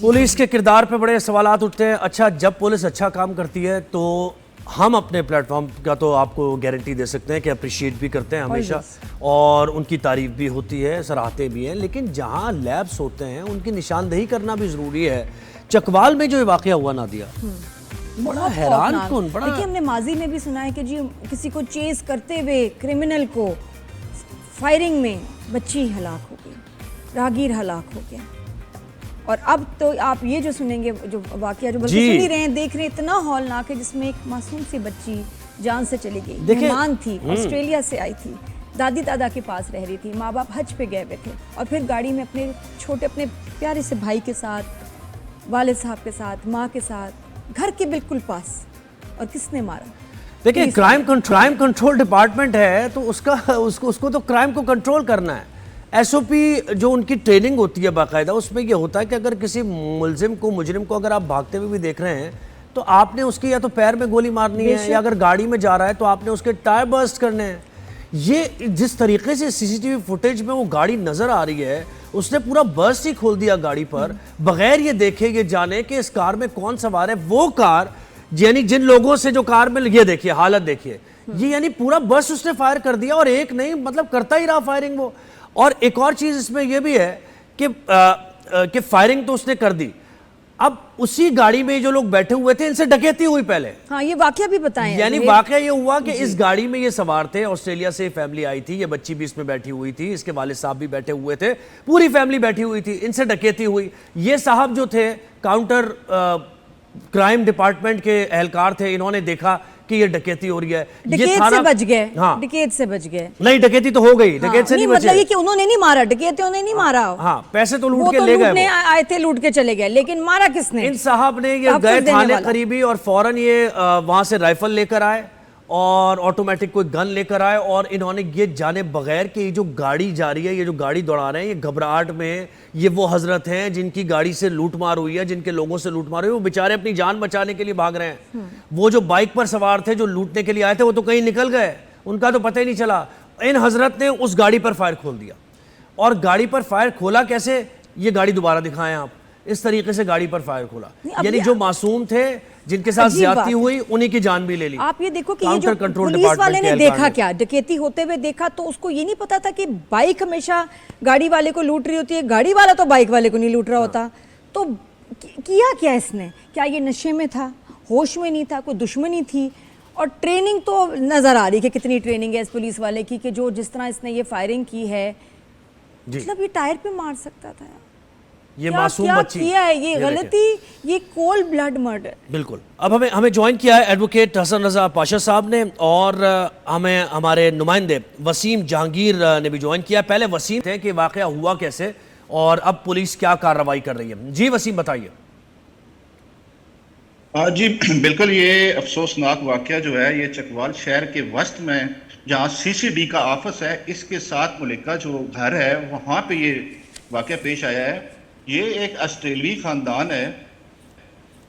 Police کے کردار پہ بڑے سوالات اٹھتے ہیں. اچھا جب پولیس اچھا کام کرتی ہے تو ہم اپنے پلیٹ فارم کا تو آپ کو گارنٹی دے سکتے ہیں کہ اپریشیٹ بھی کرتے ہیں ہمیشہ اور ان کی تعریف بھی ہوتی ہے, سراہتے بھی ہیں, لیکن جہاں لیبس ہوتے ہیں ان کی نشاندہی کرنا بھی ضروری ہے. چکوال میں جو واقعہ ہوا نادیہ, بڑا حیران کن, بڑا دیکھیں ہم نے ماضی میں بھی سنا ہے کہ جی کسی کو چیز کرتے ہوئے کرمنل کو فائرنگ میں بچی ہلاک ہو گئی, راہگیر ہلاک ہو گیا. اور اب تو آپ یہ جو سنیں گے جو واقعہ جو بلکہ سن ہی رہے ہیں, دیکھ رہے ہیں, اتنا ہولناک ہے جس میں ایک معصوم سی بچی جان سے چلی گئی. مہمان تھی, آسٹریلیا سے آئی تھی, دادی دادا کے پاس رہ رہی تھی, ماں باپ حج پہ گئے ہوئے تھے, اور پھر گاڑی میں اپنے چھوٹے اپنے پیارے سے بھائی کے ساتھ, والد صاحب کے ساتھ, ماں کے ساتھ, گھر کے بالکل پاس, اور کس نے مارا. دیکھیں کرائم کنٹرول ڈپارٹمنٹ ہے تو اس کو تو کرائم کو کنٹرول کرنا ہے. ایس او پی جو ان کی ٹریننگ ہوتی ہے باقاعدہ, اس میں یہ ہوتا ہے کہ اگر کسی ملزم کو, مجرم کو اگر آپ بھاگتے ہوئے بھی دیکھ رہے ہیں تو آپ نے اس کی یا تو پیر میں گولی مارنی ہے, یا اگر گاڑی میں جا رہا ہے تو آپ نے اس کے ٹائر برسٹ کرنے ہیں. یہ جس طریقے سے سی سی ٹی وی فوٹیج میں وہ گاڑی نظر آ رہی ہے, اس نے پورا برسٹ ہی کھول دیا گاڑی پر, بغیر یہ دیکھے, یہ جانے کہ اس کار میں کون سوار ہے. وہ کار یعنی جن لوگوں سے جو کار میں, یہ دیکھیے حالت دیکھیے, یہ یعنی پورا برسٹ اس نے فائر کر دیا, اور ایک نہیں مطلب کرتا ہی رہا فائرنگ وہ. اور ایک اور چیز اس میں یہ بھی ہے کہ فائرنگ تو اس نے کر دی, اب اسی گاڑی میں جو لوگ بیٹھے ہوئے تھے ان سے ڈکیتی ہوئی پہلے. ہاں یہ واقعہ بھی بتائیں. یعنی واقعہ یہ ہوا کہ اس گاڑی میں یہ سوار تھے, آسٹریلیا سے فیملی آئی تھی, یہ بچی بھی اس میں بیٹھی ہوئی تھی, اس کے والد صاحب بھی بیٹھے ہوئے تھے, پوری فیملی بیٹھی ہوئی تھی, ان سے ڈکیتی ہوئی. یہ صاحب جو تھے کاؤنٹر کرائم ڈپارٹمنٹ کے اہلکار تھے, انہوں نے دیکھا کہ یہ ڈکیتی ہو رہی ہے, ڈکیت سے بچ گئے. ڈکیت سے بچ گئے نہیں, ڈکیتی تو ہو گئی, ڈکیت سے نہیں بچے. مطلب یہ کہ انہوں نے نہیں مارا, ڈکیت انہوں نے نہیں مارا. ہاں پیسے تو لوٹ کے لے گئے, وہ آئے تھے لوٹ کے چلے گئے, لیکن مارا کس نے؟ ان صاحب نے. یہ گئے تھانے قریبی اور فوراً یہ وہاں سے رائفل لے کر آئے اور آٹومیٹک کوئی گن لے کر آئے, اور انہوں نے یہ جانے بغیر کہ یہ جو گاڑی جا رہی ہے, یہ جو گاڑی دوڑا رہے ہیں, یہ گھبراہٹ میں یہ وہ حضرت ہیں جن کی گاڑی سے لوٹ مار ہوئی ہے, جن کے لوگوں سے لوٹ مار ہوئی ہے, وہ بیچارے اپنی جان بچانے کے لیے بھاگ رہے ہیں. وہ جو بائک پر سوار تھے جو لوٹنے کے لیے آئے تھے وہ تو کہیں نکل گئے, ان کا تو پتہ ہی نہیں چلا. ان حضرت نے اس گاڑی پر فائر کھول دیا, اور گاڑی پر فائر کھولا کیسے, یہ گاڑی دوبارہ دکھائیں آپ, اس طریقے سے گاڑی پر فائر کھولا. یعنی جو معصوم تھے, جن کے ساتھ زیادتی ہوئی, انہی کی جان بھی لے لی. آپ یہ دیکھو کہ یہ جو پولیس والے نے دیکھا کیا, ڈکیتی ہوتے ہوئے دیکھا, تو اس کو یہ نہیں پتا تھا کہ بائک ہمیشہ گاڑی والے کو لوٹ رہی ہوتی ہے, گاڑی والا تو بائک والے کو نہیں لوٹ رہا ہوتا. تو کیا اس نے, کیا یہ نشے میں تھا, ہوش میں نہیں تھا, کوئی دشمنی تھی؟ اور ٹریننگ تو نظر آ رہی کہ کتنی ٹریننگ ہے اس پولیس والے کی, کہ جو جس طرح اس نے یہ فائرنگ کی ہے, مطلب یہ ٹائر پہ مار سکتا تھا. یہ معصوم بچی کیا ہے, یہ غلطی, یہ کولڈ بلڈ مرڈر. بالکل. اب ہمیں جوائن کیا ہے ایڈوکیٹ حسن رضا پاشا صاحب نے, اور ہمیں ہمارے نمائندے وسیم جہانگیر نے بھی جوائن کیا. پہلے وسیم تھے کہ واقعہ ہوا کیسے اور اب پولیس کیا کارروائی کر رہی ہے. جی وسیم بتائیے. جی بالکل, یہ افسوسناک واقعہ جو ہے یہ چکوال شہر کے وسط میں جہاں سی سی ڈی کا آفس ہے, اس کے ساتھ ملکہ جو گھر ہے وہاں پہ یہ واقعہ پیش آیا ہے. یہ ایک آسٹریلوی خاندان ہے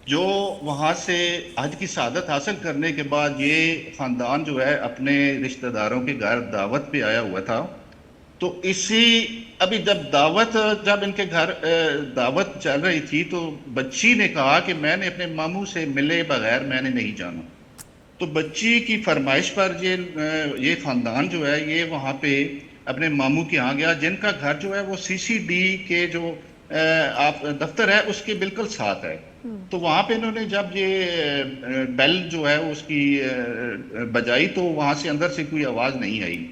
جو وہاں سے حج کی سعادت حاصل کرنے کے بعد یہ خاندان جو ہے اپنے رشتہ داروں کے گھر دعوت پہ آیا ہوا تھا. تو ابھی جب ان کے گھر دعوت چل رہی تھی تو بچی نے کہا کہ میں نے اپنے ماموں سے ملے بغیر میں نے نہیں جانا. تو بچی کی فرمائش پر یہ خاندان جو ہے یہ وہاں پہ اپنے ماموں کے یہاں گیا, جن کا گھر جو ہے وہ سی سی ڈی کے جو دفتر ہے اس کے بالکل ساتھ ہے. تو وہاں پہ انہوں نے جب یہ بیل جو ہے اس کی بجائی تو وہاں سے اندر سے کوئی آواز نہیں آئی.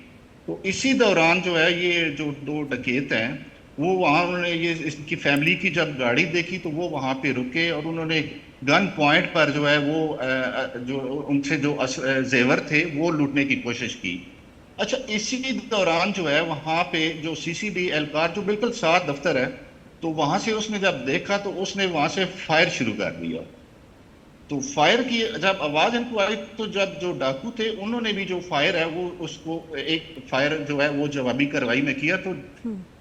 تو اسی دوران جو ہے یہ جو دو ڈکیت ہیں وہ وہاں انہوں نے یہ اس کی فیملی کی جب گاڑی دیکھی تو وہ وہاں پہ رکے, اور انہوں نے گن پوائنٹ پر جو ہے وہ جو ان سے جو زیور تھے وہ لوٹنے کی کوشش کی. اچھا اسی دوران جو ہے وہاں پہ جو سی سی ڈی اہلکار جو بالکل ساتھ دفتر ہے, تو وہاں سے اس نے جب دیکھا تو اس نے وہاں سے فائر شروع کر دیا. تو فائر کی جب آواز ان کو آئی تو جب جو ڈاکو تھے انہوں نے بھی جو فائر ہے وہ اس کو ایک فائر جو ہے وہ جوابی کارروائی میں کیا. تو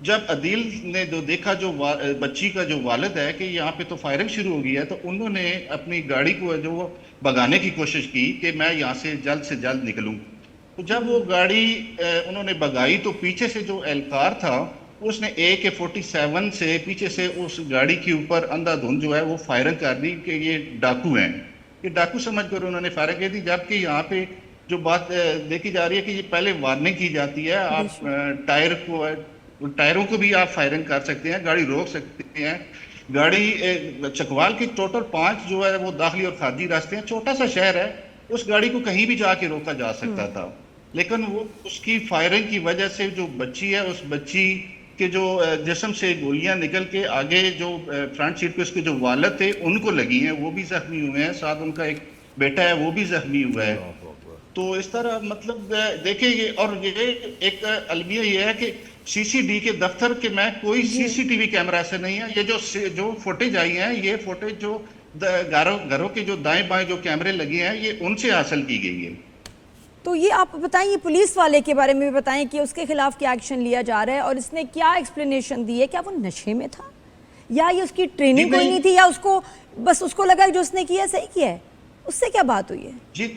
جب عدیل نے جو دیکھا جو بچی کا جو والد ہے کہ یہاں پہ تو فائرنگ شروع ہو گئی ہے, تو انہوں نے اپنی گاڑی کو جو بھگانے کی کوشش کی کہ میں یہاں سے جلد نکلوں. تو جب وہ گاڑی انہوں نے بھگائی تو پیچھے سے جو اہلکار تھا اس نے AK-47 سے پیچھے سے اس گاڑی کے اوپر اندھا دھند جو ہے وہ فائرنگ کر دی کہ یہ ڈاکو ہیں، یہ ڈاکو سمجھ کر انہوں نے فائرنگ کی تھی، جبکہ یہاں پہ جو بات دیکھی جا رہی ہے کہ یہ پہلے وارننگ کی جاتی ہے، آپ ٹائروں کو بھی آپ فائرنگ کر سکتے ہیں، گاڑی روک سکتے ہیں. گاڑی چکوال کی ٹوٹل 5 جو ہے وہ داخلی اور خارجی راستے ہیں، چھوٹا سا شہر ہے، اس گاڑی کو کہیں بھی جا کے روکا جا سکتا تھا، لیکن وہ اس کی فائرنگ کی وجہ سے جو بچی ہے، اس بچی کے جو جسم سے گولیاں نکل کے آگے جو فرنٹ سیٹ پہ اس کے جو والد تھے ان کو لگی ہیں، وہ بھی زخمی ہوئے ہیں، ساتھ ان کا ایک بیٹا ہے وہ بھی زخمی ہوا ہے. تو اس طرح مطلب دیکھیں یہ، اور یہ ایک المیہ یہ ہے کہ CCD کے دفتر کے میں کوئی CCTV کیمرہ ایسے نہیں ہے، یہ جو فوٹیج آئی ہیں، یہ فوٹیج جو گھروں کے جو دائیں بائیں جو کیمرے لگے ہیں یہ ان سے حاصل کی گئی ہے. تو یہ آپ بتائیں، یہ پولیس والے کے بارے میں بھی بتائیں کہ اس کے خلاف کیا ایکشن لیا جا رہا ہے، اور اس نے کیا ایکسپلینیشن دی ہے؟ کیا وہ نشے میں تھا، یا یہ اس کی ٹریننگ کوئی نہیں تھی، یا اس کو لگا جو اس نے کیا صحیح کیا ہے؟ اس سے کیا بات ہوئی ہے؟ جی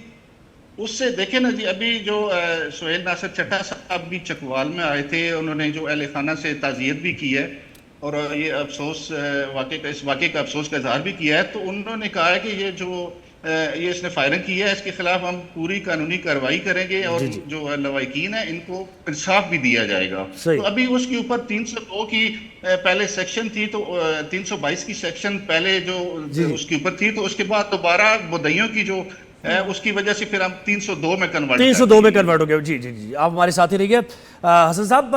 اس سے دیکھیں نا جی، ابھی جو سہیل ناصر چٹھا صاحب بھی چکوال میں آئے تھے، انہوں نے جو اہل خانہ سے تعزیت بھی کی ہے اور یہ افسوس اس واقعے کا افسوس کا اظہار بھی کیا ہے. تو انہوں نے کہا ہے کہ یہ اس نے فائرنگ کی ہے، اس کے خلاف ہم پوری قانونی کارروائی کریں گے اور جو لواحقین ہیں ان کو انصاف بھی دیا جائے گا. تو ابھی اس کے اوپر 302 کی پہلے سیکشن تھی، تو 322 کی سیکشن پہلے جو اس کے اوپر تھی، تو اس کے بعد دوبارہ مدعیوں کی جو ہے اس کی وجہ سے پھر ہم 302 میں کنورٹ ہو گئے. جی آپ ہمارے ساتھ ہی رہیے. حسن صاحب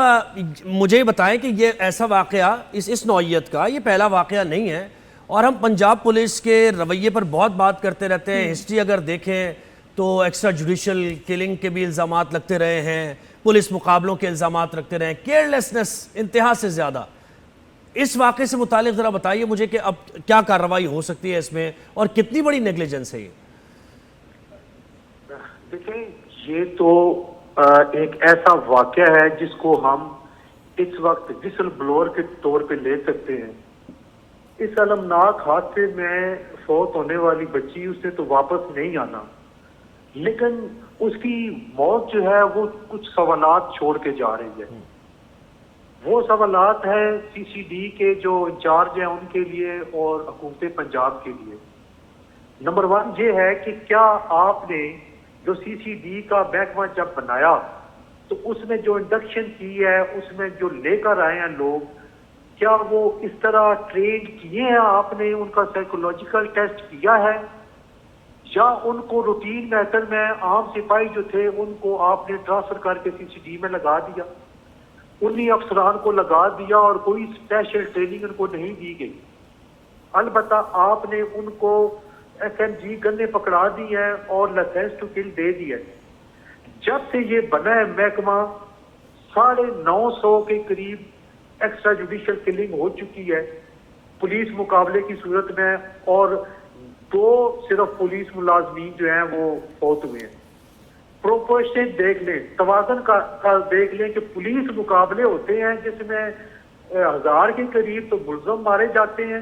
مجھے بتائیں کہ یہ ایسا واقعہ اس نوعیت کا یہ پہلا واقعہ نہیں ہے، اور ہم پنجاب پولیس کے رویے پر بہت بات کرتے رہتے ہیں. ہسٹری اگر دیکھیں تو ایکسٹرا جوڈیشل کلنگ کے بھی الزامات لگتے رہے ہیں، پولیس مقابلوں کے الزامات رکھتے رہے ہیں، کیئرلیسنس انتہا سے زیادہ. اس واقعے سے متعلق ذرا بتائیے مجھے کہ اب کیا کارروائی ہو سکتی ہے اس میں، اور کتنی بڑی نیگلیجنس ہے یہ؟ دیکھیں یہ تو ایک ایسا واقعہ ہے جس کو ہم اس وقت وسل بلور کے طور پہ لے سکتے ہیں. اس المناک حادثے میں فوت ہونے والی بچی، اس نے تو واپس نہیں آنا، لیکن اس کی موت جو ہے وہ کچھ سوالات چھوڑ کے جا رہی ہے. وہ سوالات ہیں CCD کے جو انچارج ہیں ان کے لیے اور حکومت پنجاب کے لیے. نمبر 1 یہ ہے کہ کیا آپ نے جو CCD کا محکمہ جب بنایا تو اس میں جو انڈکشن کی ہے، اس میں جو لے کر آئے ہیں لوگ، کیا وہ اس طرح ٹرین کیے ہیں؟ آپ نے ان کا سائیکولوجیکل ٹیسٹ کیا ہے، یا ان کو روٹین میتھڈ میں عام سپاہی جو تھے ان کو آپ نے ٹرانسفر کر کے CCD میں لگا دیا، انہی افسران کو لگا دیا اور کوئی اسپیشل ٹریننگ ان کو نہیں دی گئی؟ البتہ آپ نے ان کو SMG گنے پکڑا دی ہیں اور لائسنس ٹو کل دے دی ہے. جب سے یہ بنا ہے محکمہ 950 کے قریب ایکسٹرا جوڈیشل کلنگ ہو چکی ہے پولیس مقابلے کی صورت میں، اور 2 صرف پولیس ملازمین جو ہیں وہ فوت ہوئے ہیں. پروپورشن دیکھ لیں، توازن کا دیکھ لیں کہ پولیس مقابلے ہوتے ہیں جس میں 1000 کے قریب تو ملزم مارے جاتے ہیں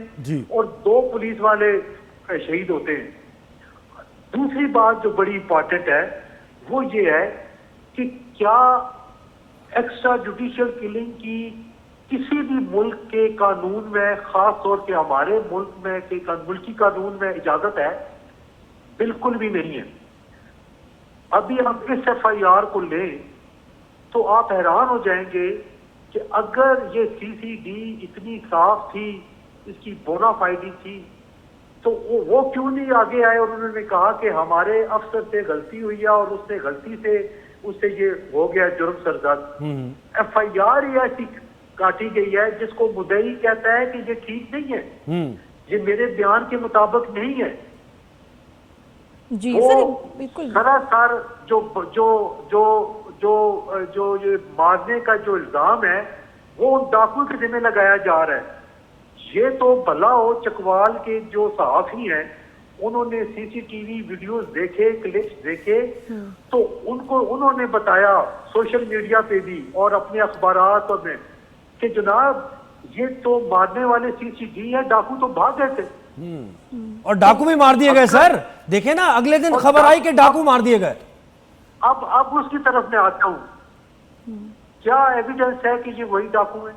اور 2 پولیس والے شہید ہوتے ہیں. دوسری بات جو بڑی امپورٹنٹ ہے وہ یہ ہے کہ کیا ایکسٹرا جوڈیشل کلنگ کی کسی بھی ملک کے قانون میں، خاص طور پہ ہمارے ملک میں کے ملکی قانون میں اجازت ہے؟ بالکل بھی نہیں ہے. ابھی ہم اس FIR کو لیں تو آپ حیران ہو جائیں گے کہ اگر یہ CCD اتنی صاف تھی، اس کی بونا فائڈی تھی، تو وہ کیوں نہیں آگے آئے اور انہوں نے کہا کہ ہمارے افسر سے غلطی ہوئی ہے اور اس نے غلطی سے اس سے یہ ہو گیا جرم سرزد. FIR ہی ایسی کاٹی گئی ہے جس کو مدعی کہتا ہے کہ یہ ٹھیک نہیں ہے، یہ میرے بیان کے مطابق نہیں ہے. جی بالکل. سراسر جو یہ مارنے کا جو الزام ہے وہ ان ڈاکو کے ذمہ لگایا جا رہا ہے. یہ تو بھلا ہو چکوال کے جو صحافی ہیں انہوں نے CCTV ویڈیوز دیکھے، کلپس دیکھے، تو انہوں نے بتایا سوشل میڈیا پہ بھی اور اپنے اخبارات میں کہ جناب یہ تو مارنے والے CCD ہیں، ڈاکو تو بھاگ گئے تھے. اور ڈاکو بھی مار دیے گئے سر. دیکھیں نا اگلے دن خبر آئی کہ ڈاکو مار دیے گئے. اب اس کی طرف میں آتا ہوں، کیا ایویڈنس ہے کہ یہ وہی ڈاکو ہیں؟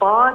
5